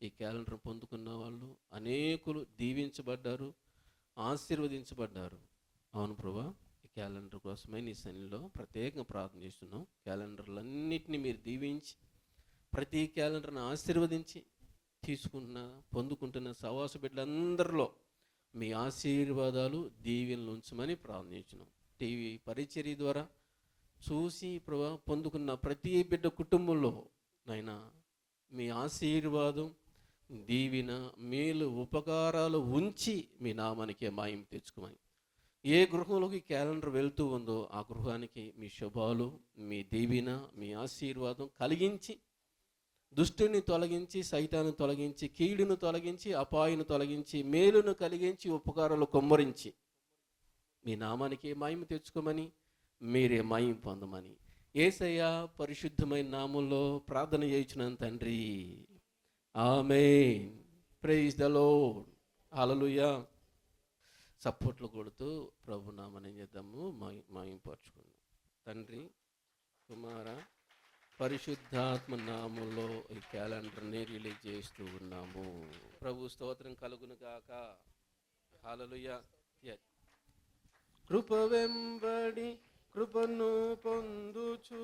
ఈ క్యాలెండర్ పొందుకున్న వాళ్ళు అనేకులు దీవించబడ్డారు, ఆశీర్వదించబడ్డారు. అవును ప్రభా, ఈ క్యాలెండర్ కోసమే నీ సన్నిధిలో ప్రత్యేకంగా ప్రార్థన చేస్తున్నాం. క్యాలెండర్లన్నింటినీ మీరు దీవించి ప్రతి క్యాలెండర్ని ఆశీర్వదించి పొందుకుంటున్న సహవాస బిడ్డలందరిలో మీ ఆశీర్వాదాలు దీవెనలు ఉంచమని ప్రార్థించున్నాం. టీవీ పరిచర్య ద్వారా చూసి ప్రభా పొందుకున్న ప్రతి బిడ్డ కుటుంబంలో నైనా మీ ఆశీర్వాదం, దీవెన, మేలు, ఉపకారాలు ఉంచి మీ నామానికి మాయం తెచ్చుకోమని, ఏ గృహంలోకి క్యాలెండర్ వెళ్తూ ఉందో ఆ గృహానికి మీ శుభాలు, మీ దీవెన, మీ ఆశీర్వాదం కలిగించి, దుష్టుని తొలగించి, సైతాన్ని తొలగించి, కీడును తొలగించి, అపాయను తొలగించి, మేలును కలిగించి, ఉపకారాలు కొమ్మరించి మీ నామానికి మహిమ తెచ్చుకోమని, మీరే మహిమ పొందమని యేసయ్య పరిశుద్ధమైన నామంలో ప్రార్థన చేయించున్నాను తండ్రి. Amen. Praise the lord. Hallelujah. సపోర్ట్లు కొడుతూ ప్రభు నామని ఏం చేద్దాము, మహిమపరచుకుందాం. తండ్రి, కుమార, పరిశుద్ధాత్మ నామంలో ఈ క్యాలెండర్ని రిలీజ్ చేస్తూ ఉన్నాము. ప్రభు స్తోత్రం కలుగును గాక. హల్లెలూయా. కృప వెంబడి కృపను పొందుచు,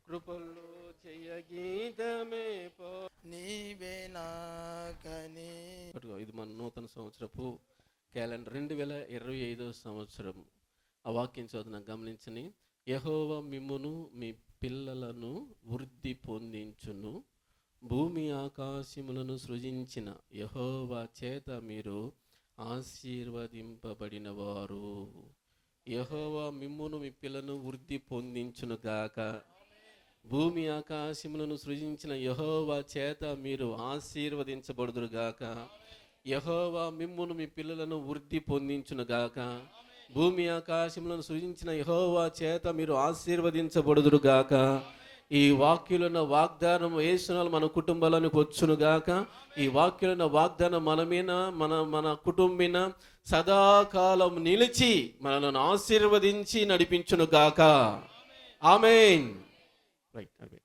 కృపలో జయ గీతమే నీవే నాకని. ఇది మన నూతన సంవత్సరపు క్యాలెండర్ 2025 సంవత్సరం. ఆ వాక్యం చదువున గమనించని. యెహోవా మిమ్మును మీ పిల్లలను వృద్ధి పొందించును, భూమి ఆకాశములను సృజించిన యెహోవా చేత మీరు ఆశీర్వదింపబడిన వారు. యెహోవా మిమ్మును మీ పిల్లలను వృద్ధి పొందించును గాక. భూమి ఆకాశములను సృజించిన యెహోవా చేత మీరు ఆశీర్వదించబడుదురు గాక. యెహోవా మిమ్మును మీ పిల్లలను వృద్ధి పొందించును గాక. భూమి ఆకాశములను సృజించిన యెహోవా చేత మీరు ఆశీర్వదించబడుదురు గాక. ఈ వాక్యులున్న వాగ్దానం యేసునామమున మన కుటుంబాలకు వచ్చును గాక. ఈ వాక్యులున్న వాగ్దానం మన మీద, మన కుటుంబిన సదాకాలం నిలిచి మనలను ఆశీర్వదించి నడిపించును గాక. ఆమేన్. రైట్.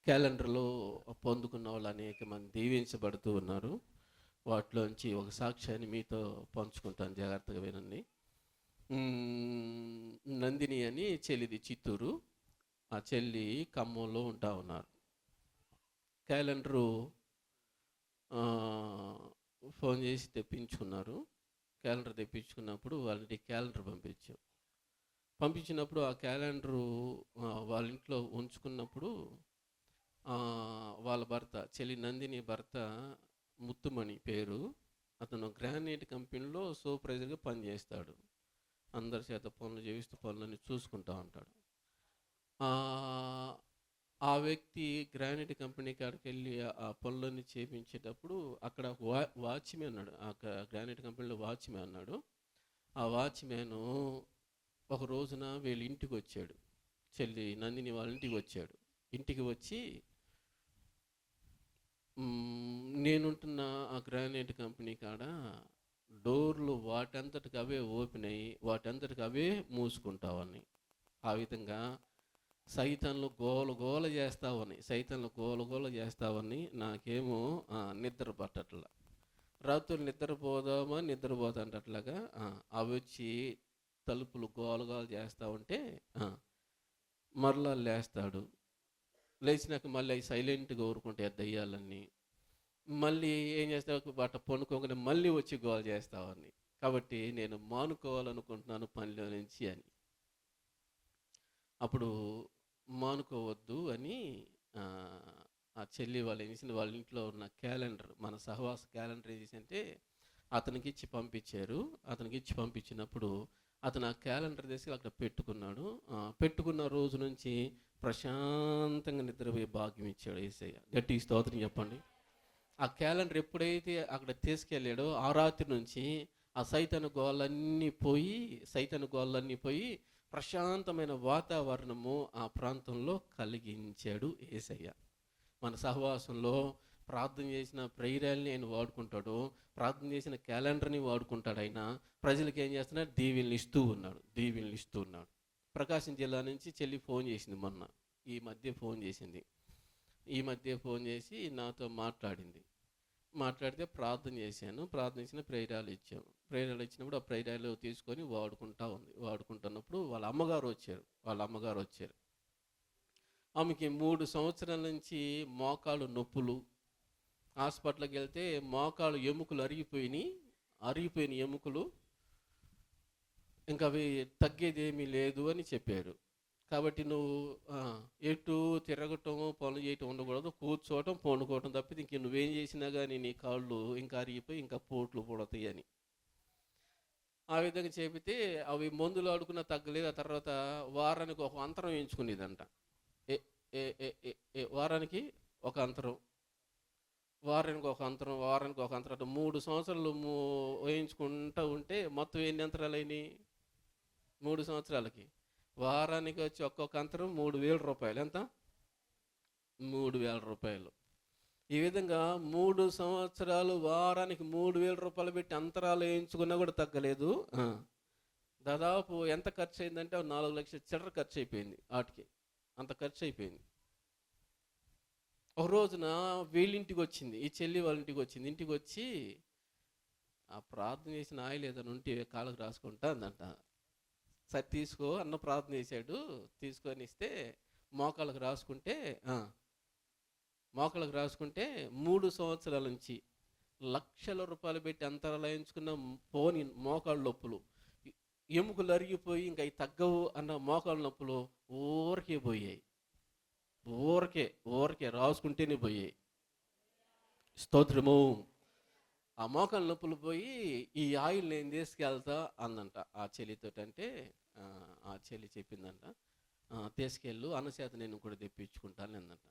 క్యాలెండర్లో పొందుకున్న వాళ్ళు అనేక మంది దీవించబడుతూ ఉన్నారు. వాటిలోంచి ఒక సాక్ష్యాన్ని మీతో పంచుకుంటాను, జాగ్రత్తగా వినండి. నందిని అని చెల్లిది చిత్తూరు, ఆ చెల్లి ఖమ్మంలో ఉంటా ఉన్నారు. క్యాలెండరు ఫోన్ చేసి తెప్పించుకున్నారు. క్యాలెండర్ తెప్పించుకున్నప్పుడు వాళ్ళకి క్యాలెండర్ పంపించినప్పుడు ఆ క్యాలెండరు వాళ్ళ ఇంట్లో ఉంచుకున్నప్పుడు వాళ్ళ భర్త, చెల్లి నందిని భర్త ముత్తుమణి పేరు, అతను గ్రానైట్ కంపెనీలో సూపర్వైజర్గా పనిచేస్తాడు. అందరి చేత పనులు చేయిస్తూ పనులన్నీ చూసుకుంటూ ఉంటాడు. ఆ వ్యక్తి గ్రానైట్ కంపెనీ కాడికి వెళ్ళి ఆ పనులన్నీ చేయించేటప్పుడు అక్కడ వాచ్మెన్ అన్నాడు. ఆ గ్రానైట్ కంపెనీలో వాచ్మెన్ అన్నాడు. ఆ వాచ్మెన్ ఒక రోజున వీళ్ళ ఇంటికి వచ్చాడు. చెల్లి నందిని వాళ్ళ ఇంటికి వచ్చాడు. ఇంటికి వచ్చి, నేనుంటున్న ఆ గ్రానైట్ కంపెనీ కాడ డోర్లు వాటంతటికి అవే ఓపెన్ అయ్యి వాటంతటికి అవే మూసుకుంటావని, ఆ విధంగా సైతాన్లు గోల చేస్తావని నాకేమో నిద్ర పట్టట్లా. రాత్రులు నిద్రపోతాంటట్లాగా అవి వచ్చి తలుపులు గోల చేస్తూ ఉంటే మరలా లేస్తాడు. లేచినాక మళ్ళీ అవి సైలెంట్గా ఊరుకుంటాయి దయ్యాలన్నీ. మళ్ళీ ఏం చేస్తావు, బట్ట పండుకోగానే మళ్ళీ వచ్చి గోల చేస్తావని. కాబట్టి నేను మానుకోవాలనుకుంటున్నాను పనిలో నుంచి అని. అప్పుడు మానుకోవద్దు అని ఆ చెల్లి వాళ్ళు ఏం చేసింది, వాళ్ళ ఇంట్లో ఉన్న క్యాలెండర్, మన సహవాస క్యాలెండర్ ఏం చేసిందంటే అతనికి ఇచ్చి పంపించారు. అతనికి ఇచ్చి పంపించినప్పుడు అతను ఆ క్యాలెండర్ తీసుకు అక్కడ పెట్టుకున్నాడు. పెట్టుకున్న రోజు నుంచి ప్రశాంతంగా నిద్రపోయే భాగ్యం ఇచ్చాడు యేసయ్య. గట్టి స్తోత్రం చెప్పండి. ఆ క్యాలెండర్ ఎప్పుడైతే అక్కడ తీసుకెళ్ళాడో ఆ రాత్రి నుంచి ఆ సైతాను గోళ్ళన్నీ పోయి ప్రశాంతమైన వాతావరణము ఆ ప్రాంతంలో కలిగించాడు యేసయ్య. మన సహవాసంలో ప్రార్థన చేసిన ప్రేయర్ని ఆయన వాడుకుంటాడు, ప్రార్థన చేసిన క్యాలెండర్ని వాడుకుంటాడు. ఆయన ప్రజలకు ఏం చేస్తున్నాడు, దీవెనలు ఇస్తూ ఉన్నాడు. ప్రకాశం జిల్లా నుంచి చెల్లి ఫోన్ చేసింది, ఈ మధ్య ఫోన్ చేసింది. ఈ మధ్య ఫోన్ చేసి నాతో మాట్లాడింది. మాట్లాడితే ప్రార్థన చేశాను. ప్రార్థన చేసిన ప్రేరాలు ఇచ్చాము. ప్రేరాలు ఇచ్చినప్పుడు ఆ ప్రేరాలు తీసుకొని వాడుకుంటా ఉంది. వాడుకుంటున్నప్పుడు వాళ్ళ అమ్మగారు వచ్చారు. ఆమెకి 3 సంవత్సరాల నుంచి మోకాలు నొప్పులు. హాస్పిటల్కి వెళ్తే మోకాలు ఎముకలు అరిగిపోయిన ఎముకలు, ఇంకా అవి తగ్గేది ఏమీ లేదు అని చెప్పారు. కాబట్టి నువ్వు ఎటు తిరగటం పనులు చేయటం ఉండకూడదు, కూర్చోవటం పండుకోవటం తప్పితే ఇంక నువ్వేం చేసినా కానీ నీ కాళ్ళు ఇంకా అరిగిపోయి ఇంకా పోట్లు పుడతాయి అని ఆ విధంగా చెబితే అవి మందులు ఆడుకున్నా తగ్గలేదు. ఆ తర్వాత వారానికి ఒక అంతరం వేయించుకునేదంట. వారానికి ఒక అంతరం, వారానికి ఒక అంతరం 3 సంవత్సరాలు వేయించుకుంటూ ఉంటే మొత్తం ఎన్ని అంతరాలు అయినాయి? 3 సంవత్సరాలకి వారానికి వచ్చి ఒక్కొక్క అంతరం 3,000 రూపాయలు. ఎంత? 3,000 రూపాయలు. ఈ విధంగా 3 సంవత్సరాలు వారానికి 3,000 రూపాయలు పెట్టి అంతరాలు వేయించుకున్నా కూడా తగ్గలేదు. దాదాపు ఎంత ఖర్చు అయిందంటే 4 లక్షల చిల్లర ఖర్చు అయిపోయింది. వాటికి అంత ఖర్చు అయిపోయింది. ఒక రోజున వీళ్ళింటికి వచ్చింది, ఈ చెల్లి వాళ్ళ ఇంటికి వచ్చింది. ఇంటికి వచ్చి ఆ ప్రార్థన చేసిన ఆయిల్ ఏదైనా ఉంటే కాళ్ళకు రాసుకుంటా అందంట. సరే తీసుకో అన్న ప్రార్థన చేశాడు. తీసుకొని ఇస్తే మోకాళ్ళకు రాసుకుంటే 3 సంవత్సరాల నుంచి లక్షల రూపాయలు పెట్టి అంతరాలు వేయించుకున్న పోని మోకాళ్ళ నొప్పులు, ఎముకలు అరిగిపోయి ఇంకా అవి తగ్గవు అన్న మోకాళ్ళ నొప్పులు ఊరికే పోయాయి. ఊరికే రాసుకుంటేనే పోయాయి. స్తోత్రము. ఆ మోకాళ్ళ నొప్పులు పోయి ఈ ఆయిల్ నేను తీసుకెళ్తా అందంట ఆ చెల్లితో. అంటే ఆ చెల్లి చెప్పిందంట, తీసుకెళ్ళు అన్నచేత నేను కూడా తెప్పించుకుంటాను అందంట.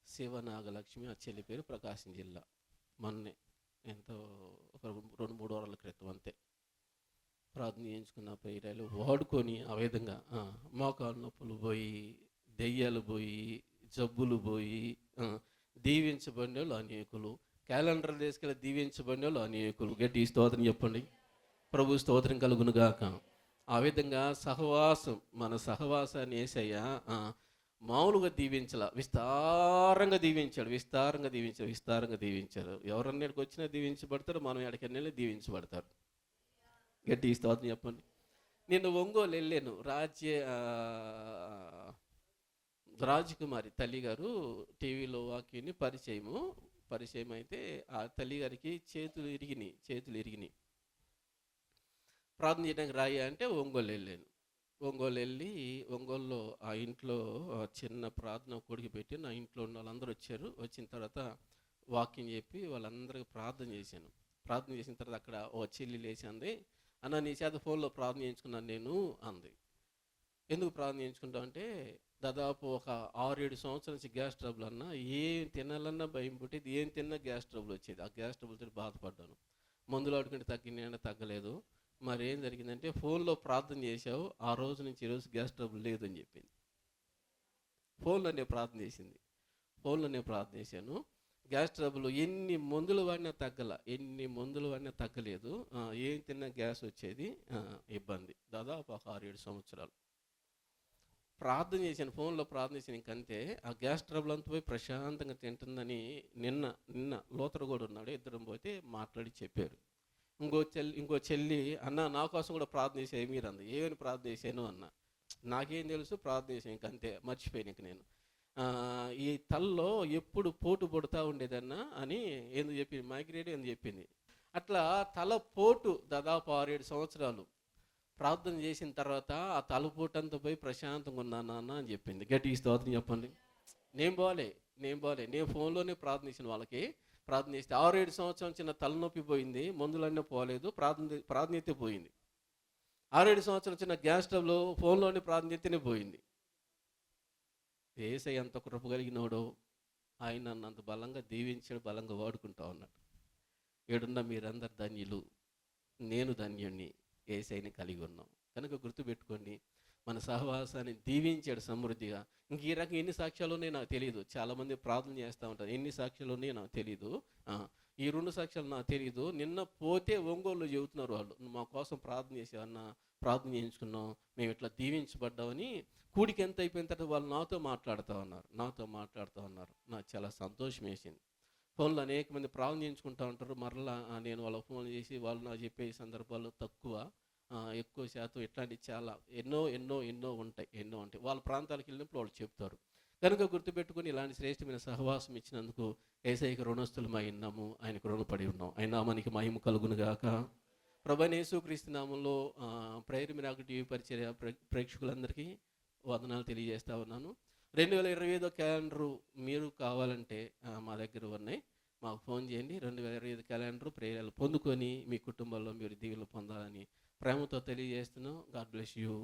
శివనాగలక్ష్మి ఆ చెల్లి పేరు, ప్రకాశం జిల్లా. మొన్నే ఎంతో ఒక 2-3 వారాల క్రితం అంతే ప్రార్థన చేయించుకున్న ప్రేరాలు వాడుకొని ఆ విధంగా మోకాళ్ళ నొప్పులు పోయి, దెయ్యాలు పోయి, జబ్బులు పోయి, దీవించబడిన వాళ్ళు అనేకులు, క్యాలెండర్ తీసుకెళ్ళి దీవించబడిన వాళ్ళు అనేకులు. గట్టి స్తోత్రం చెప్పండి. ప్రభు స్తోత్రం కలుగునుగాక. ఆ విధంగా సహవాసం, మన సహవాసాన్ని యేసయ్య మామూలుగా దీవించాల, విస్తారంగా దీవించారు. ఎవరన్నా ఇక్కడికి వచ్చినా దీవించబడతారు, మనం ఎక్కడికి వెళ్ళి దీవించబడతారు. గట్టి స్తోత్రం చెప్పండి. నేను ఒంగోలు వెళ్ళాను. రాజకుమారి తల్లిగారు టీవీలో వాక్యాన్ని పరిచయం అయితే ఆ తల్లిగారికి చేతులు ఇరిగినాయి. ప్రార్థన చేయడానికి రాయి అంటే ఒంగోలు వెళ్ళాను. ఒంగోలులో ఆ ఇంట్లో చిన్న ప్రార్థన కొడుకు పెట్టి నా ఇంట్లో ఉన్న వాళ్ళందరూ వచ్చారు. వచ్చిన తర్వాత వాక్యం చెప్పి వాళ్ళందరికీ ప్రార్థన చేశాను. ప్రార్థన చేసిన తర్వాత అక్కడ ఓ చెల్లి లేచి అంది, అన్న నీ చేత ఫోన్లో ప్రార్థన చేయించుకున్నాను నేను అంది. ఎందుకు ప్రార్థన చేయించుకుంటావు అంటే, దాదాపు ఒక 6-7 సంవత్సరాల నుంచి గ్యాస్ ట్రబుల్ అన్నా, ఏం తినాలన్నా భయం పుట్టేది, ఏం తిన్నా గ్యాస్ ట్రబుల్ వచ్చేది. ఆ గ్యాస్ ట్రబుల్తో బాధపడ్డాను. మందులు ఆడుకుంటే తగ్గిన తగ్గలేదు. మరి ఏం జరిగిందంటే, ఫోన్లో ప్రార్థన చేశావు, ఆ రోజు నుంచి ఈరోజు గ్యాస్ ట్రబుల్ లేదని చెప్పింది. ఫోన్లోనే ప్రార్థన చేశాను. గ్యాస్ ట్రబుల్ ఎన్ని మందులు వాడినా తగ్గలేదు. ఏం తిన్నా గ్యాస్ వచ్చేది, ఇబ్బంది. దాదాపు ఒక 6-7 సంవత్సరాలు ప్రార్థన చేశాను, ఫోన్లో ప్రార్థన చేశాను. ఇంకంతే ఆ గ్యాస్ ట్రబుల్ అంతా పోయి ప్రశాంతంగా తింటుందని నిన్న లోతరు కూడా ఉన్నాడు, ఇద్దరం పోతే మాట్లాడి చెప్పారు. ఇంకో చెల్లి అన్న నా కోసం కూడా ప్రార్థన చేసే మీరు అంది. ఏమని ప్రార్థన చేశాను అన్న, నాకేం తెలుసు, ప్రార్థన చేశాను ఇంకంతే, మర్చిపోయాను ఇంక నేను. ఈ తలలో ఎప్పుడు పోటు పడుతూ ఉండేదన్నా అని ఎందుకు చెప్పింది, మైగ్రేన్ ఎందుకు చెప్పింది. అట్లా తల పోటు దాదాపు 6-7 సంవత్సరాలు ప్రార్థన చేసిన తర్వాత ఆ తలపోటు అంతా పోయి ప్రశాంతంగా ఉన్నాను నాన్న అని చెప్పింది. గట్టి స్తోత్రం చెప్పండి. నేను పోలే, నేను ఫోన్లోనే ప్రార్థన చేసిన వాళ్ళకి ప్రార్థన చేస్తే 6-7 సంవత్సరం చిన్న తలనొప్పి పోయింది, మందులన్నీ పోలేదు, ప్రార్థన అయితే పోయింది. 6-7 సంవత్సరం చిన్న గ్యాస్ ట్రబుల్ ఫోన్లోనే ప్రార్థన చేస్తేనే పోయింది. యేసయ్య ఎంత కృప కలిగినోడో, ఆయన నన్ను అంత బలంగా దీవించాడు, బలంగా వాడుకుంటా ఉన్నాడు. ఏడున్న మీరందరు ధన్యులు, నేను ధన్యుణ్ణి, యేసయ్యని కలిగి ఉన్నాం. కనుక గుర్తుపెట్టుకోండి, మన సహవాసాన్ని దీవించాడు సమృద్ధిగా. ఇంక ఈ రకంగా ఎన్ని సాక్ష్యాలు ఉన్నాయో నాకు తెలియదు. చాలామంది ప్రార్థన చేస్తూ ఉంటారు, ఎన్ని సాక్ష్యాలు ఉన్నాయో నాకు తెలియదు. ఈ 2 సాక్ష్యాలు నాకు తెలియదు. నిన్న పోతే ఒంగోలు చెబుతున్నారు వాళ్ళు, మా కోసం ప్రార్థన చేసేవన్న, ప్రార్థన చేయించుకున్నాం, మేము ఇట్లా దీవించబడ్డామని కూడికి ఎంత అయిపోయిన తర్వాత వాళ్ళు నాతో మాట్లాడుతూ ఉన్నారు. నాకు చాలా సంతోషం వేసింది. ఫోన్లో అనేక మంది ప్రార్థన చేయించుకుంటూ ఉంటారు. మరలా నేను వాళ్ళకి ఫోన్ చేసి వాళ్ళు నాకు చెప్పే సందర్భాలు తక్కువ, ఎక్కువ శాతం ఇట్లాంటివి చాలా ఎన్నో ఉంటాయి. వాళ్ళ ప్రాంతాలకు వెళ్ళినప్పుడు వాళ్ళు చెప్తారు. కనుక గుర్తుపెట్టుకుని ఇలాంటి శ్రేష్టమైన సహవాసం ఇచ్చినందుకు యేసయ్యకి రుణస్థులమై ఉన్నాము, ఆయనకు రుణపడి ఉన్నాం. ఆయన నామానికి మహిమ కలుగును గాక. ప్రభువైన యేసుక్రీస్తు నామంలో ప్రేయర్ మిరాకిల్ టీవీ పరిచర్య ప్రేక్షకులందరికీ వందనాలు తెలియజేస్తా ఉన్నాను. 2025 క్యాలెండరు మీరు కావాలంటే మా దగ్గర ఉన్నాయి, మాకు ఫోన్ చేయండి. 2025 క్యాలెండరు ప్రేయర్లు పొందుకొని మీ కుటుంబంలో మీరు దీవెనలు పొందాలని ప్రేమతో తెలియజేస్తున్నాం. God bless you.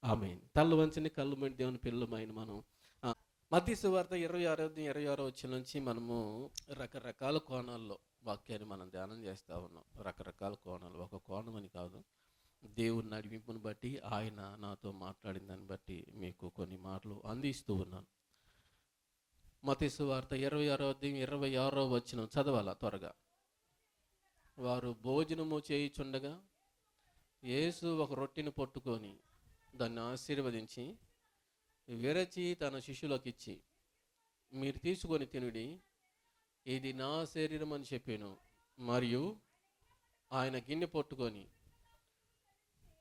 ఆమేన్. తల్లు వంచని కళ్ళు మంటి దేవుని పిల్లలమైన మనం మత్తయి సువార్త 26 వచ్చిన నుంచి మనము రకరకాల కోణాల్లో వాక్యాన్ని మనం ధ్యానం చేస్తూ ఉన్నాం. రకరకాల కోణాలు, ఒక కోణం అని కాదు, దేవుని నడిపింపుని బట్టి, ఆయన నాతో మాట్లాడిన దాన్ని బట్టి మీకు కొన్ని మాటలు అందిస్తూ ఉన్నాను. మత్తయి సువార్త 26 వచనం చదవాలా త్వరగా. వారు భోజనము చేయుచుండగా యేసు ఒక రొట్టెను పట్టుకొని దాన్ని ఆశీర్వదించి విరచి తన శిష్యులకు ఇచ్చి, మీరు తీసుకొని తినుడి, ఇది నా శరీరం అని చెప్పాను. మరియు ఆయన గిన్నె పట్టుకొని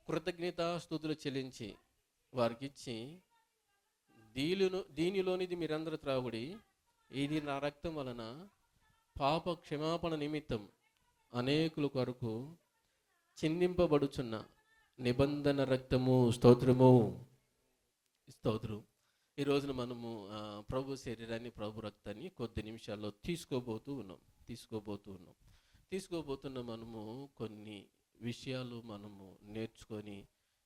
కృతజ్ఞతాస్తుతులు చెల్లించి వారికిచ్చి, దీనిలోనిది మీరందరూ త్రాగుడి, ఇది నా రక్తం వలన పాప క్షమాపణ నిమిత్తం అనేకుల కొరకు చిందింపబడుచున్న నిబంధన రక్తము. స్తోత్రము. ఈ రోజున మనము ప్రభు శరీరాన్ని, ప్రభు రక్తాన్ని కొద్ది నిమిషాల్లో తీసుకోబోతున్న మనము కొన్ని విషయాలు మనము నేర్చుకొని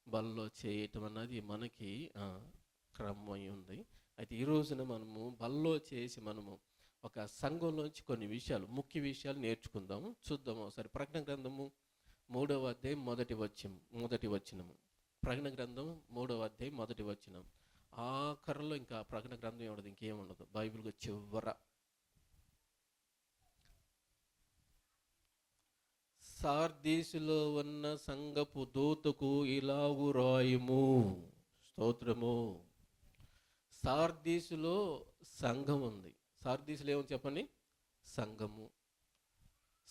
బల్లో చేయటం అన్నది మనకి క్రమం ఉంది. అయితే ఈ రోజున మనము బల్లో చేసి మనము ఒక సంఘంలోంచి కొన్ని విషయాలు, ముఖ్య విషయాలు నేర్చుకుందాము. చూద్దాము ఒకసారి. ప్రకటన గ్రంథము 3వ అధ్యాయం మొదటి వచనము. ప్రకటన గ్రంథం 3వ అధ్యాయం మొదటి వచనం. ఆఖరిలో ఇంకా ప్రకటన గ్రంథం ఏమడదు, ఇంకేముండదు. బైబిల్కి చివర సార్దీసులో ఉన్న సంఘపు దూతకు ఇలాగు రాయుము. స్తోత్రము. సార్దీసులో సంఘం ఉంది. సార్దీసులో ఏమని చెప్పండి? సంఘము.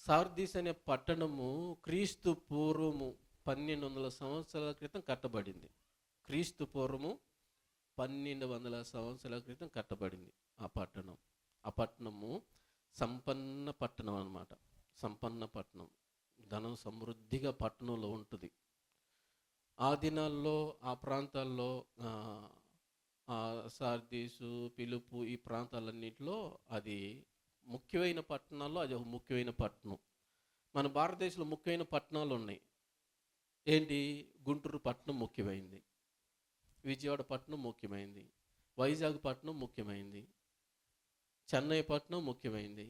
సార్దీస్ అనే పట్టణము క్రీస్తు పూర్వము 1200 సంవత్సరాల క్రితం కట్టబడింది. క్రీస్తు పూర్వము 1200 సంవత్సరాల క్రితం కట్టబడింది ఆ పట్టణము సంపన్న పట్టణం అన్నమాట. సంపన్న పట్టణం, ధనం సమృద్ధిగా పట్టణంలో ఉంటుంది. ఆ దినాల్లో ఆ ప్రాంతాల్లో సార్దీసు, పిలుపు, ఈ ప్రాంతాలన్నింటిలో అది ముఖ్యమైన పట్టణాల్లో అది ఒక ముఖ్యమైన పట్టణం. మన భారతదేశంలో ముఖ్యమైన పట్టణాలు ఉన్నాయి. ఏంటి? గుంటూరు పట్టణం ముఖ్యమైంది, విజయవాడ పట్టణం ముఖ్యమైంది, వైజాగ్ పట్టణం ముఖ్యమైంది, చెన్నై పట్టణం ముఖ్యమైంది,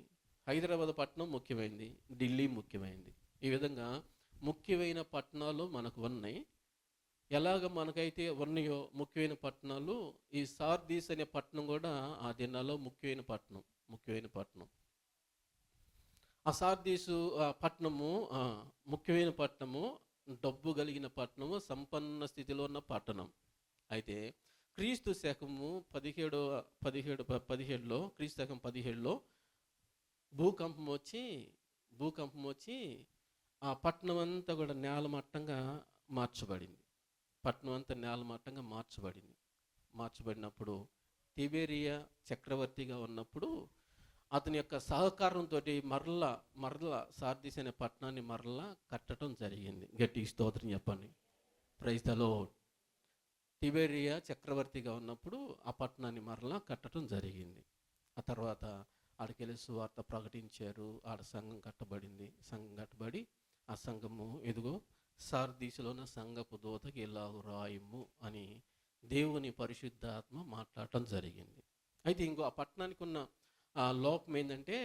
హైదరాబాద్ పట్టణం ముఖ్యమైంది, ఢిల్లీ ముఖ్యమైంది. ఈ విధంగా ముఖ్యమైన పట్టణాలు మనకు ఉన్నాయి. ఎలాగ మనకైతే ఉన్నాయో ముఖ్యమైన పట్టణాలు, ఈ సార్దీస్ అనే పట్టణం కూడా ఆ దినాల్లో ముఖ్యమైన పట్టణం. ఆ సార్దీసు పట్టణము ముఖ్యమైన పట్టణము, డబ్బు కలిగిన పట్టణము, సంపన్న స్థితిలో ఉన్న పట్టణం. అయితే క్రీస్తు శకము 17లో క్రీస్తు శకం 17లో భూకంపం వచ్చి ఆ పట్టణం అంతా కూడా నేలమట్టంగా మార్చబడింది. మార్చబడినప్పుడు తిబెరియా చక్రవర్తిగా ఉన్నప్పుడు అతని యొక్క సహకారంతో మరలా సార్దీస్ అనే పట్టణాన్ని మరలా కట్టడం జరిగింది. గట్టి స్తోత్రం చెప్పండి. Praise the lord. తిబెరియా చక్రవర్తిగా ఉన్నప్పుడు ఆ పట్టణాన్ని మరలా కట్టడం జరిగింది. ఆ తర్వాత ఆడికెళ్ళి సువార్త ప్రకటించారు. ఆడ సంఘం కట్టబడి ఆ సంఘము ఎదుగో సార్దీసులో ఉన్న సంఘపు దూతకి ఇలాగు రాయము అని దేవుని పరిశుద్ధాత్మ మాట్లాడటం జరిగింది. అయితే ఇంకో ఆ పట్టణానికి ఉన్న లోపం ఏంటంటే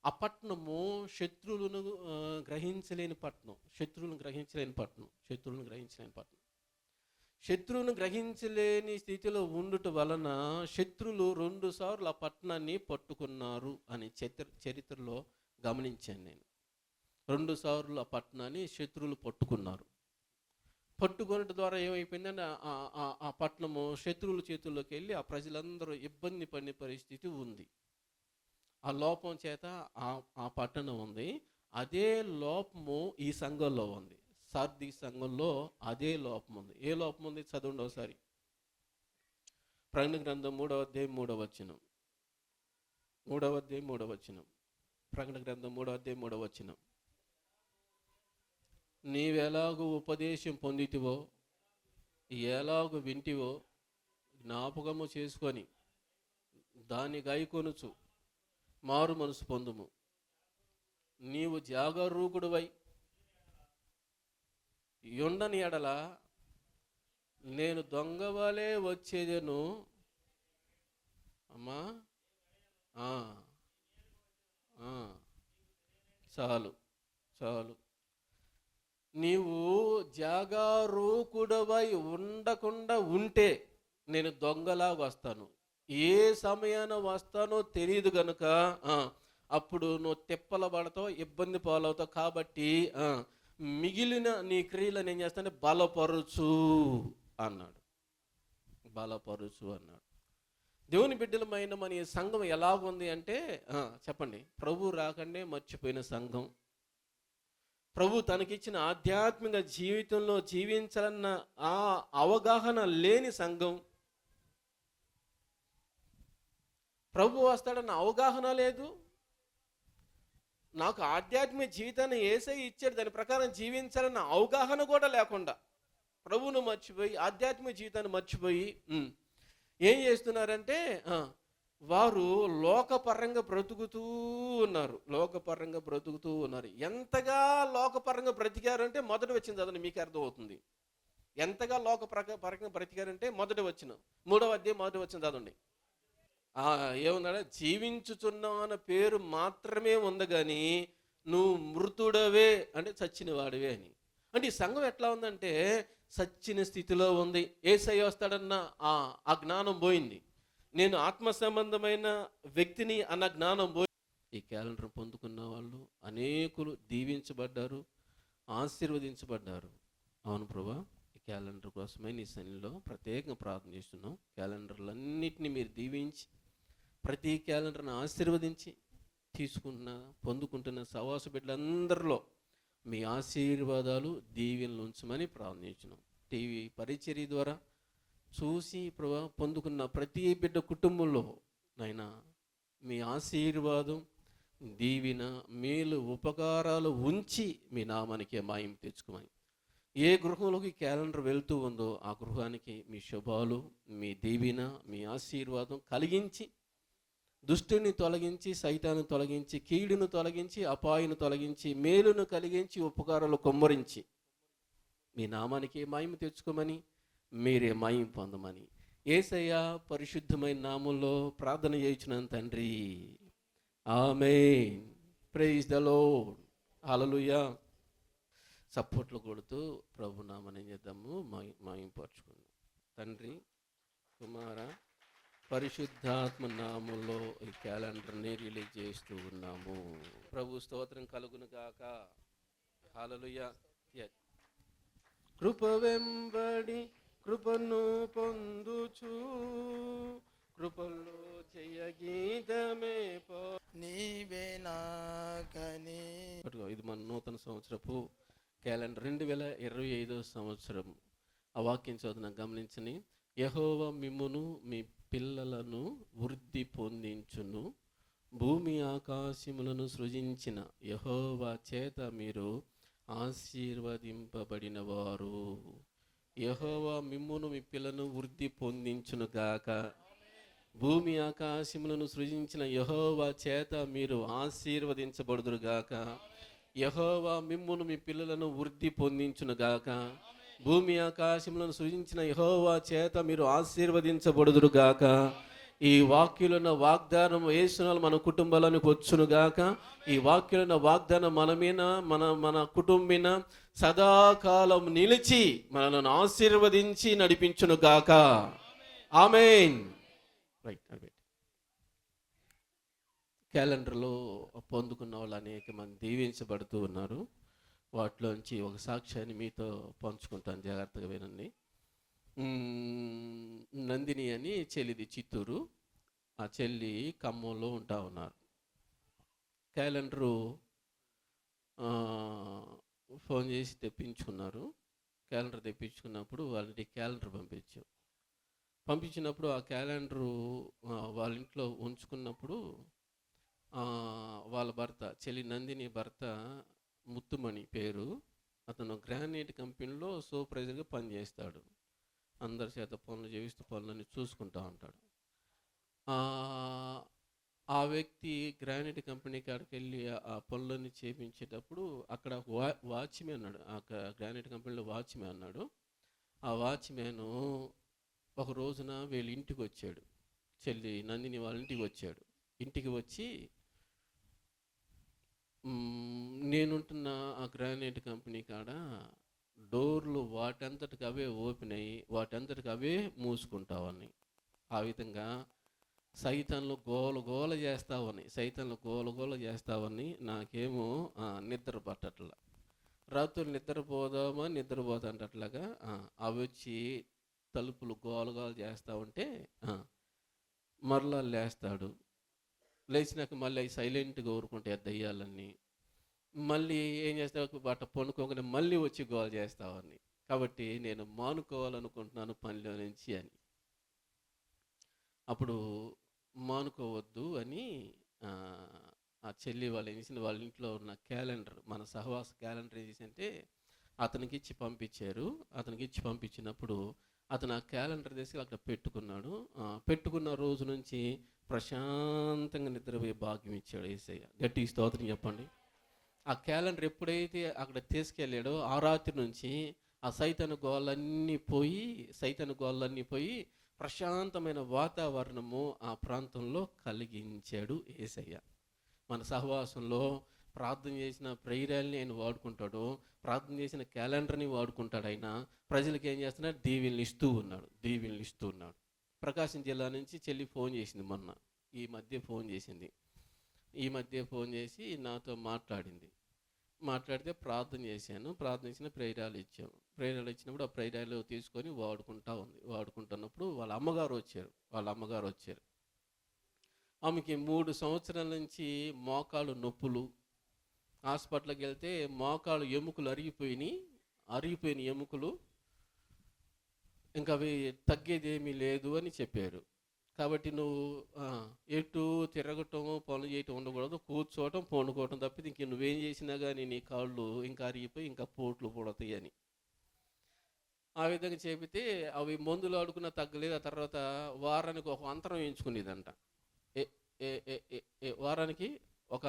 ఆ పట్టణము శత్రువులను గ్రహించలేని పట్టణం. శత్రువును గ్రహించలేని స్థితిలో ఉండుట వలన శత్రువులు 2 సార్లు ఆ పట్టణాన్ని పట్టుకున్నారు అని చరిత్రలో గమనించాను నేను. 2 సార్లు ఆ పట్టణాన్ని శత్రువులు పట్టుకున్నారు. పట్టుకొనటం ద్వారా ఏమైపోయిందంటే ఆ పట్టణము శత్రువుల చేతుల్లోకి వెళ్ళి ఆ ప్రజలందరూ ఇబ్బంది పడిన పరిస్థితి ఉంది. ఆ లోపం చేత ఆ పట్టణం ఉంది. అదే లోపము ఈ సంఘంలో ఉంది. సార్ది సంఘంలో అదే లోపం ఉంది. ఏ లోపం ఉంది చదవండి ఒకసారి. ప్రకటన గ్రంథం 3వ అధ్యాయం 3వ వచనం. 3వ అధ్యాయం 3వ వచనం. ప్రకటన గ్రంథం 3వ అధ్యాయం 3వ వచనం. నీవెలాగూ ఉపదేశం పొందితివో, ఎలాగూ వింటివో జ్ఞాపకము చేసుకొని దాన్ని గైకొనుచు మారు మనసు పొందుము. నీవు జాగరూకుడువై యుండని ఎడల నేను దొంగవలే వచ్చేదను. అమ్మా చాలు చాలు. నీవు జాగరూకుడవై ఉండకుండా ఉంటే నేను దొంగలా వస్తాను. ఏ సమయాన వస్తానో తెలియదు కనుక అప్పుడు నువ్వు తిప్పల పడతావు, ఇబ్బంది పాలవుతావు. కాబట్టి మిగిలిన నీ క్రియలను ఏం చేస్తానంటే బలపరుచు అన్నాడు. బలపరుచు అన్నాడు. దేవుని బిడ్డలమైన మన ఈ సంఘం ఎలాగుంది అంటే చెప్పండి, ప్రభు రాకండే మర్చిపోయిన సంఘం, ప్రభు తనకిచ్చిన ఆధ్యాత్మిక జీవితంలో జీవించాలన్న ఆ అవగాహన లేని సంఘం, ప్రభు వస్తాడన్న అవగాహన లేదు. నాకు ఆధ్యాత్మిక జీవితాన్ని యేసయ్య ఇచ్చాడు, దాని ప్రకారం జీవించాలన్న అవగాహన కూడా లేకుండా ప్రభువును మర్చిపోయి ఆధ్యాత్మిక జీవితాన్ని మర్చిపోయి ఏం చేస్తున్నారంటే వారు లోకపరంగా బ్రతుకుతూ ఉన్నారు. లోకపరంగా బ్రతుకుతూ ఉన్నారు. ఎంతగా లోకపరంగా బ్రతికారంటే మొదట వచ్చింది చదవండి, మీకు అర్థమవుతుంది. ఎంతగా పరంగా బ్రతికారంటే మొదట వచ్చిన 3వ అధ్యాయం మొదటి వచ్చిన చదవండి. ఏమన్నాడు? జీవించుచున్నా అన్న పేరు మాత్రమే ఉంది కానీ నువ్వు మృతుడవే అంటే చచ్చిన వాడివే అని. అంటే ఈ సంఘం ఎట్లా ఉందంటే చచ్చిన స్థితిలో ఉంది. యేసయ్య వస్తాడన్న ఆ జ్ఞానం పోయింది. నేను ఆత్మ సంబంధమైన వ్యక్తిని అన్న జ్ఞానం పోయి ఈ క్యాలెండర్ పొందుకున్న వాళ్ళు అనేకులు దీవించబడ్డారు, ఆశీర్వదించబడ్డారు. అవును ప్రభా, ఈ క్యాలెండర్ కోసమే నీ సన్నిధిలో ప్రత్యేకంగా ప్రార్థన చేస్తున్నాం. క్యాలెండర్లన్నింటినీ మీరు దీవించి ప్రతి క్యాలెండర్ను ఆశీర్వదించి పొందుకుంటున్న సహవాస బిడ్డలందరిలో మీ ఆశీర్వాదాలు దీవెనలు ఉంచమని ప్రార్థించున్నాం. టీవీ పరిచర్య ద్వారా చూసి పొందుకున్న ప్రతి బిడ్డ కుటుంబంలో నైనా మీ ఆశీర్వాదం, దీవెన, మేలు, ఉపకారాలు ఉంచి మీ నామానికి మహిమ తెచ్చుకోమని. ఏ గృహంలోకి క్యాలెండర్ వెళ్తూ ఉందో ఆ గృహానికి మీ శుభాలు, మీ దీవెన, మీ ఆశీర్వాదం కలిగించి దుష్టుని తొలగించి, సైతాన్ని తొలగించి, కీడును తొలగించి, అపాయను తొలగించి, మేలును కలిగించి, ఉపకారాలు కొమ్మరించి మీ నామానికి మహిమ తెచ్చుకోమని, మీరే మహిమ పొందమని యేసయ్య పరిశుద్ధమైన నామంలో ప్రార్థన చేయించున్నాను తండ్రి. Amen. Praise the lord. Hallelujah. సపోర్ట్లు కొడుతూ ప్రభు నామని ఏం చేద్దాము, మహిమపరచుకుందాం. తండ్రి, కుమార, పరిశుద్ధాత్మ నామంలో ఈ క్యాలెండర్ని రిలీజ్ చేస్తూ ఉన్నాము. ప్రభు స్తోత్రం కలుగును గాక. హల్లెలూయా. కృప వెంబడి కృపను పొందుచు కృపలో జయ గీతమే నీవే నాకని. ఇది మన నూతన సంవత్సరపు క్యాలెండర్ 2025 సంవత్సరం. ఆ వాక్యం చదువున గమనించని. యెహోవా మిమ్మును మీ పిల్లలను వృద్ధి పొందించును. భూమి ఆకాశములను సృజించిన యెహోవా చేత మీరు ఆశీర్వదింపబడిన వారు. యెహోవా మిమ్మును మీ పిల్లలను వృద్ధి పొందించును గాక. భూమి ఆకాశములను సృజించిన యెహోవా చేత మీరు ఆశీర్వదించబడుదురు గాక. యెహోవా మిమ్మును మీ పిల్లలను వృద్ధి పొందించును గాక. భూమి ఆకాశములను సృజించిన యెహోవా చేత మీరు ఆశీర్వదించబడుదురు గాక. ఈ వాక్యులున్న వాగ్దానం యేసునాలు మన కుటుంబాలకు వచ్చును గాక. ఈ వాక్యులున్న వాగ్దానం మన మీద, మన కుటుంబిన సదాకాలం నిలిచి మనలను ఆశీర్వదించి నడిపించును గాక. ఆమేన్. రైట్. క్యాలెండర్లో పొందుకున్న వాళ్ళు అనేక మంది దీవించబడుతూ ఉన్నారు. వాటిలోంచి ఒక సాక్ష్యాన్ని మీతో పంచుకుంటాను, జాగ్రత్తగా వినండి. నందిని అని చెల్లిది చిత్తూరు, ఆ చెల్లి ఖమ్మంలో ఉంటా ఉన్నారు. క్యాలెండరు ఫోన్ చేసి తెప్పించుకున్నారు. క్యాలెండర్ తెప్పించుకున్నప్పుడు వాళ్ళకి క్యాలెండర్ పంపించినప్పుడు ఆ క్యాలెండరు వాళ్ళ ఇంట్లో ఉంచుకున్నప్పుడు వాళ్ళ భర్త, చెల్లి నందిని భర్త ముత్తుమణి పేరు, అతను గ్రానైట్ కంపెనీలో సూపర్వైజర్గా పనిచేస్తాడు. అందరి చేత పనులు చేయిస్తూ పనులన్నీ చూసుకుంటూ ఉంటాడు. ఆ వ్యక్తి గ్రానైట్ కంపెనీ కాడికి వెళ్ళి ఆ పనులన్నీ చేయించేటప్పుడు అక్కడ వాచ్మెన్ అన్నాడు, ఆ గ్రానైట్ కంపెనీలో వాచ్మెన్ అన్నాడు. ఆ వాచ్మెన్ ఒక రోజున వీళ్ళ ఇంటికి వచ్చాడు, చెల్లి నందిని వాళ్ళ ఇంటికి వచ్చాడు. ఇంటికి వచ్చి, నేనుంటున్న ఆ గ్రానైట్ కంపెనీ కాడ డోర్లు వాటంతటికి అవే ఓపెన్ అయ్యి వాటంతటికి అవే మూసుకుంటావని, ఆ విధంగా సైతాన్లు గోల చేస్తావని నాకేమో నిద్ర పట్టట్లా. రాత్రులు నిద్రపోతాంటట్లాగా అవి వచ్చి తలుపులు గోల చేస్తూ ఉంటే మరలా లేస్తాడు. లేచినాక మళ్ళీ అవి సైలెంట్గా ఊరుకుంటాయి దయ్యాలన్నీ. మళ్ళీ ఏం చేస్తావు, బట్ట పండుకోగానే మళ్ళీ వచ్చి గోల చేస్తావని. కాబట్టి నేను మానుకోవాలనుకుంటున్నాను పనిలో నుంచి అని. అప్పుడు మానుకోవద్దు అని ఆ చెల్లి వాళ్ళు ఏం చేసింది, వాళ్ళ ఇంట్లో ఉన్న క్యాలెండర్, మన సహవాస క్యాలెండర్ ఏం చేసిందంటే అతనికి ఇచ్చి పంపించినప్పుడు అతను ఆ క్యాలెండర్ తీసుకు అక్కడ పెట్టుకున్నాడు. పెట్టుకున్న రోజు నుంచి ప్రశాంతంగా నిద్రపోయే భాగ్యం ఇచ్చాడు యేసయ్య. గట్టి స్తోత్రం చెప్పండి. ఆ క్యాలెండర్ ఎప్పుడైతే అక్కడ తీసుకెళ్ళాడో ఆ రాత్రి నుంచి ఆ సైతాను గోళ్ళన్నీ పోయి ప్రశాంతమైన వాతావరణము ఆ ప్రాంతంలో కలిగించాడు యేసయ్య. మన సహవాసంలో ప్రార్థన చేసిన ప్రేయర్ని ఆయన వాడుకుంటాడు, ప్రార్థన చేసిన క్యాలెండర్ని వాడుకుంటాడు. ఆయన ప్రజలకు ఏం చేస్తున్నాడు, దీవెనలు ఇస్తూ ఉన్నాడు. ప్రకాశం జిల్లా నుంచి చెల్లి ఫోన్ చేసింది, ఈ మధ్య ఫోన్ చేసి నాతో మాట్లాడితే ప్రార్థన చేసిన ప్రేయరాలు ఇచ్చినప్పుడు ఆ ప్రేయరాలు తీసుకొని వాడుకుంటున్నప్పుడు వాళ్ళ అమ్మగారు వచ్చారు. ఆమెకి 3 సంవత్సరాల నుంచి మోకాలు నొప్పులు. హాస్పిటల్కి వెళ్తే మోకాలు ఎముకలు అరిగిపోయిన ఎముకలు, ఇంకా అవి తగ్గేది ఏమీ లేదు అని చెప్పారు. కాబట్టి నువ్వు ఎటు తిరగటం పనులు చేయటం ఉండకూడదు, కూర్చోవటం పండుకోవటం తప్పితే ఇంక నువ్వేం చేసినా కానీ నీ కాళ్ళు ఇంకా అరిగిపోయి ఇంకా పోట్లు పుడతాయి అని ఆ విధంగా చెబితే అవి మందులు ఆడుకున్నా తగ్గలేదు. ఆ తర్వాత వారానికి ఒక అంతరం వేయించుకునేదంట. వారానికి ఒక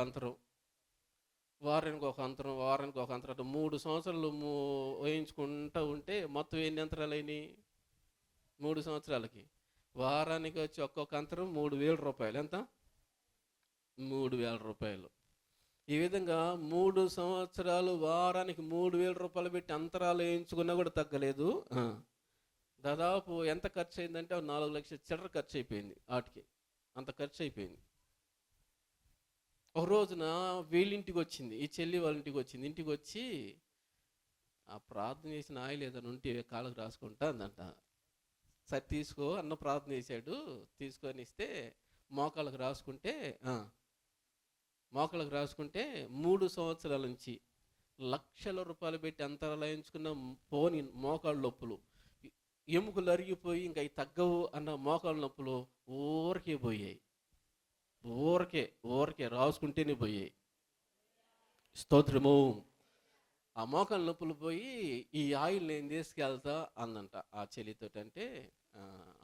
అంతరం 3 సంవత్సరాలు వేయించుకుంటూ ఉంటే మొత్తం ఎన్ని అంతరాలు అయినాయి? 3 సంవత్సరాలకి వారానికి వచ్చి ఒక్కొక్క అంతరం 3,000 రూపాయలు. ఎంత? 3,000 రూపాయలు. ఈ విధంగా 3 సంవత్సరాలు వారానికి 3,000 రూపాయలు పెట్టి అంతరాలు వేయించుకున్నా కూడా తగ్గలేదు. దాదాపు ఎంత ఖర్చు అయిందంటే 4 లక్షల చిల్లర ఖర్చు అయిపోయింది. వాటికి అంత ఖర్చు అయిపోయింది. ఒక రోజున వీళ్ళింటికి వచ్చింది, ఈ చెల్లి వాళ్ళ ఇంటికి వచ్చి ఆ ప్రార్థన చేసిన ఆయిల్ ఏదైనా ఉంటే కాళ్ళకు రాసుకుంటా అందంట. సరే తీసుకో అన్న ప్రార్థన చేశాడు, తీసుకొని ఇస్తే మోకాళ్ళకు రాసుకుంటే 3 సంవత్సరాల నుంచి లక్షల రూపాయలు పెట్టి అంతరాలు వేయించుకున్న పోని మోకాళ్ళ నొప్పులు, ఎముకలు అరిగిపోయి ఇంకా అవి తగ్గవు అన్న మోకాళ్ళ నొప్పులు ఊరికే పోయాయి. ఊరికే రాసుకుంటేనే పోయాయి. స్తోత్రము. ఆ మోకాళ్ళ నొప్పులు పోయి ఈ ఆయిల్ నేను తీసుకెళ్తా అందంట ఆ చెల్లితో. అంటే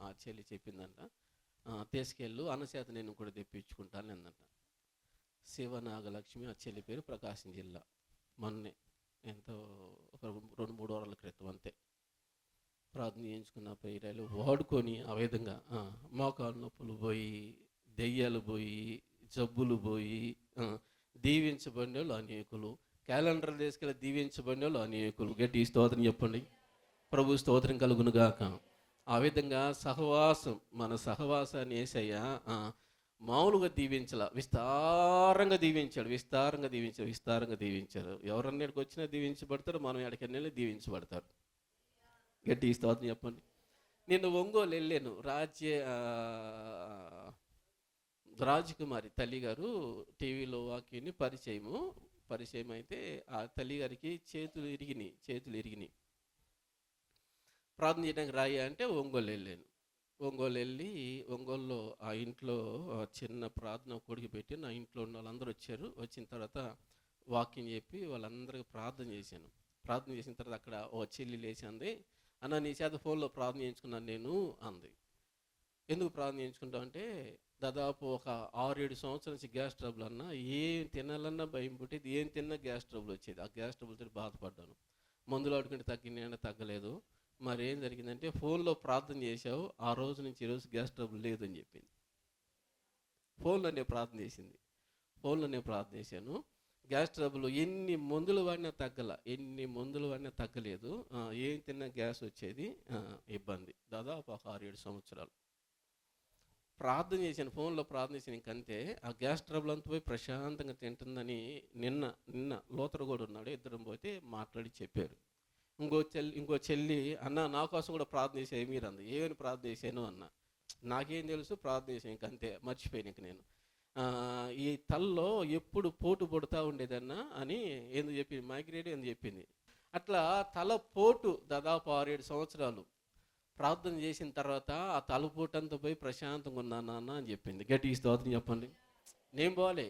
ఆ చెల్లి చెప్పిందంట, తీసుకెళ్ళు అన్నచేత నేను కూడా తెప్పించుకుంటాను అందంట. శివనాగలక్ష్మి ఆ చెల్లి పేరు, ప్రకాశం జిల్లా. మొన్నే ఎంతో ఒక 2-3 వారాల క్రితం అంతే ప్రార్థన చేయించుకున్న ప్రేయరాలు వాడుకొని ఆ విధంగా మోకాళ్ళ నొప్పులు పోయి, దెయ్యాలు పోయి, జబ్బులు పోయి దీవించబడిన వాళ్ళు అనేకులు. క్యాలెండర్ తీసుకెళ్ళి దీవించబడిన వాళ్ళు అనేకులు. గట్టి స్తోత్రం చెప్పండి. ప్రభు స్తోత్రం కలుగును గాక. ఆ విధంగా మన సహవాసాన్ని యేసయ్య మామూలుగా దీవించాల, విస్తారంగా దీవించారు. ఎవరన్నా ఇక్కడికి వచ్చినా దీవించబడతారు, మనం ఎక్కడికి వెళ్ళి దీవించబడతారు. గట్టి స్తోత్రం చెప్పండి. నేను ఒంగోలు వెళ్ళాను. రాజకుమారి తల్లి గారు టీవీలో వాక్యాన్ని పరిచయం అయితే ఆ తల్లి గారికి చేతులు ఇరిగినాయి. ప్రార్థన చేయడానికి రాయి అంటే ఒంగోలు వెళ్ళాను. ఒంగోలులో ఆ ఇంట్లో చిన్న ప్రార్థన కొడుకు పెట్టి నా ఇంట్లో ఉన్న వాళ్ళందరూ వచ్చారు. వచ్చిన తర్వాత వాక్యం చెప్పి వాళ్ళందరికీ ప్రార్థన చేసిన తర్వాత అక్కడ ఓ చెల్లి లేచి అంది, అన్న నీ చేత ఫోన్లో ప్రార్థన చేయించుకున్నాను నేను అంది. ఎందుకు ప్రార్థన చేయించుకుంటావు అంటే, దాదాపు ఒక 6-7 సంవత్సరాల నుంచి గ్యాస్ ట్రబుల్ అన్న, ఏం తినాలన్నా భయం పుట్టేది, ఏం తిన్నా గ్యాస్ ట్రబుల్ వచ్చేది. ఆ గ్యాస్ ట్రబుల్తో బాధపడ్డాను. మందులు ఆడుకుంటే తగ్గలేదు. మరి ఏం జరిగిందంటే, ఫోన్లో ప్రార్థన చేశావు, ఆ రోజు నుంచి ఈరోజు గ్యాస్ ట్రబుల్ లేదని చెప్పింది. ఫోన్లోనే ప్రార్థన చేశాను. గ్యాస్ ట్రబుల్ ఎన్ని మందులు వాడినా తగ్గలేదు. ఏం తిన్నా గ్యాస్ వచ్చేది, ఇబ్బంది. దాదాపు ఒక 6-7 సంవత్సరాలు ప్రార్థన చేశాను, ఫోన్లో ప్రార్థన చేశాను. ఇంకంతే ఆ గ్యాస్ ట్రబుల్ అంతా పోయి ప్రశాంతంగా తింటుందని నిన్న లోతరు కూడా ఉన్నాడు, ఇద్దరం పోతే మాట్లాడి చెప్పారు. ఇంకో చెల్లి అన్న నా కోసం కూడా ప్రార్థన చేసే మీరు అంది. ఏమని ప్రార్థన చేశాను అన్న, నాకేం తెలుసు, ప్రార్థన చేసాను ఇంకంతే, మర్చిపోయాను ఇంక నేను. ఈ తలలో ఎప్పుడు పోటు పడుతూ ఉండేదన్నా అని ఎందుకు చెప్పింది, మైగ్రేన్ ఎందుకు చెప్పింది. అట్లా తల పోటు దాదాపు 6-7 సంవత్సరాలు ప్రార్థన చేసిన తర్వాత ఆ తలపోటు అంతా పోయి ప్రశాంతంగా ఉన్నా నాన్న అని చెప్పింది. గట్టి స్తోత్రం చెప్పండి. నేను పోలే,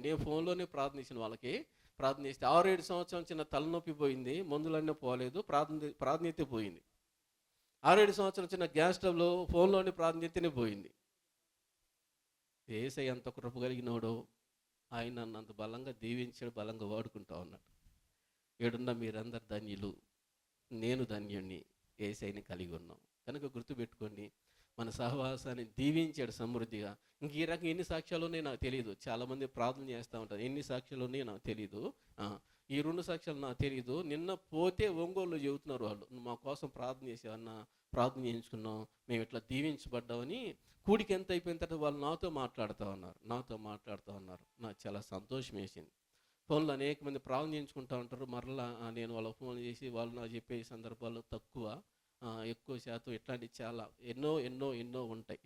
నేను ఫోన్లోనే ప్రార్థన చేసిన వాళ్ళకి. ప్రార్థన చేస్తే 6-7 సంవత్సరం చిన్న తలనొప్పి పోయింది, మందులన్నీ పోలేదు, ప్రార్థన అయితే పోయింది. 6-7 సంవత్సరం చిన్న గ్యాస్ ట్రబుల్ ఫోన్లోనే ప్రార్థన చేస్తేనే పోయింది. యేసయ్య ఎంత కృప కలిగినోడో, ఆయన నన్ను అంత బలంగా దీవించాడు, బలంగా వాడుకుంటా ఉన్నాడు. ఏడున్న మీరందరు ధన్యులు, నేను ధన్యుణ్ణి, యేసయ్యని కలిగి ఉన్నాం. కనుక గుర్తుపెట్టుకోండి, మన సహవాసాన్ని దీవించాడు సమృద్ధిగా. ఇంక ఈ రకంగా ఎన్ని సాక్ష్యాలు ఉన్నాయో నాకు తెలియదు. చాలామంది ప్రార్థన చేస్తూ ఉంటారు, ఎన్ని సాక్ష్యాలు ఉన్నాయో నాకు తెలియదు. ఈ 2 సాక్ష్యాలు నాకు తెలియదు. నిన్న పోతే ఒంగోలు చెబుతున్నారు వాళ్ళు, మా కోసం ప్రార్థన చేసేవన్న, ప్రార్థన చేయించుకున్నాం, మేము ఇట్లా దీవించబడ్డామని. కూడికి ఎంత అయిపోయిన తర్వాత వాళ్ళు నాతో మాట్లాడుతూ ఉన్నారు. నాకు చాలా సంతోషం వేసింది. ఫోన్లో అనేక మంది ప్రార్థన చేయించుకుంటూ ఉంటారు. మరలా నేను వాళ్ళకి ఫోన్ చేసి వాళ్ళు నాకు చెప్పే సందర్భాలు ఎక్కువ శాతం ఇట్లాంటివి చాలా ఎన్నో ఉంటాయి.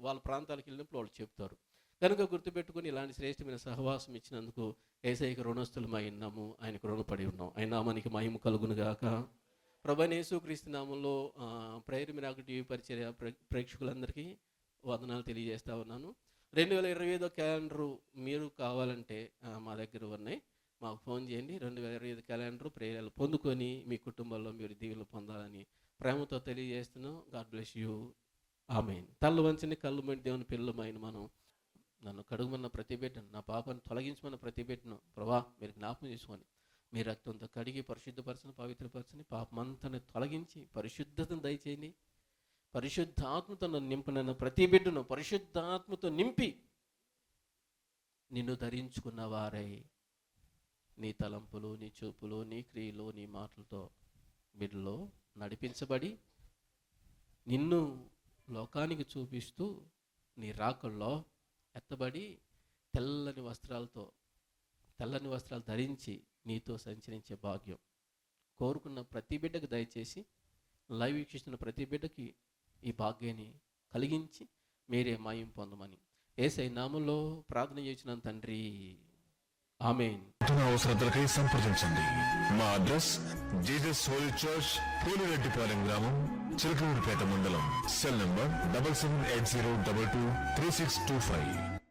వాళ్ళ ప్రాంతాలకు వెళ్ళినప్పుడు వాళ్ళు చెప్తారు. కనుక గుర్తుపెట్టుకుని ఇలాంటి శ్రేష్టమైన సహవాసం ఇచ్చినందుకు యేసయ్యకి రుణస్థులమై ఉన్నాము, ఆయనకు రుణపడి ఉన్నాం. ఆయన నామానికి మహిమ కలుగును గాక. ప్రభువైన యేసుక్రీస్తు నామంలో ప్రేయర్ మిరాకిల్ టీవీ పరిచర్య ప్రేక్షకులందరికీ వందనాలు తెలియజేస్తా ఉన్నాను. 2025 క్యాలెండరు మీరు కావాలంటే మా దగ్గర ఉన్నాయి, మాకు ఫోన్ చేయండి. 2025 క్యాలెండరు ప్రేయర్లు పొందుకొని మీ కుటుంబంలో మీరు దీవెనలు పొందాలని ప్రేమతో తెలియజేస్తున్నాం. God bless you. ఆమేన్. తల్లు వంచని కళ్ళు మంటి దేవుని పిల్లలమైన మనం, నన్ను కడుగుమన్న ప్రతి బిడ్డను, నా పాపను తొలగించమన్న ప్రతి బిడ్డను ప్రభా మీరు జ్ఞాపకం చేసుకొని మీ రక్తంతో కడిగి పరిశుద్ధపరచని, పవిత్రపరచని, పాపమంతని తొలగించి పరిశుద్ధతను దయచేయండి. పరిశుద్ధాత్మతో నన్ను నింపనన్న ప్రతి బిడ్డను పరిశుద్ధాత్మతో నింపి నిన్ను ధరించుకున్న వారై నీ తలంపులు, నీ చూపులు, నీ క్రియలు, నీ మాటలతో బిడ్డలో నడిపించబడి నిన్ను లోకానికి చూపిస్తూ నీ రాకల్లో ఎత్తబడి తెల్లని వస్త్రాలు ధరించి నీతో సంచరించే భాగ్యం కోరుకున్న ప్రతి బిడ్డకు దయచేసి, లైవ్ వీక్షిస్తున్న ప్రతి బిడ్డకి ఈ భాగ్యాన్ని కలిగించి మీరే మాయం పొందమని యేసయ్య నామములో ప్రార్థన చేసిన తండ్రి, ఆమేన్. అవసరతలకై సంప్రదించండి. మా అడ్రస్ జీసస్ హోలీ చర్చ్, పూలిరెడ్డిపాలెం గ్రామం, చిలకలూరుపేట మండలం. Cell number 7780223625.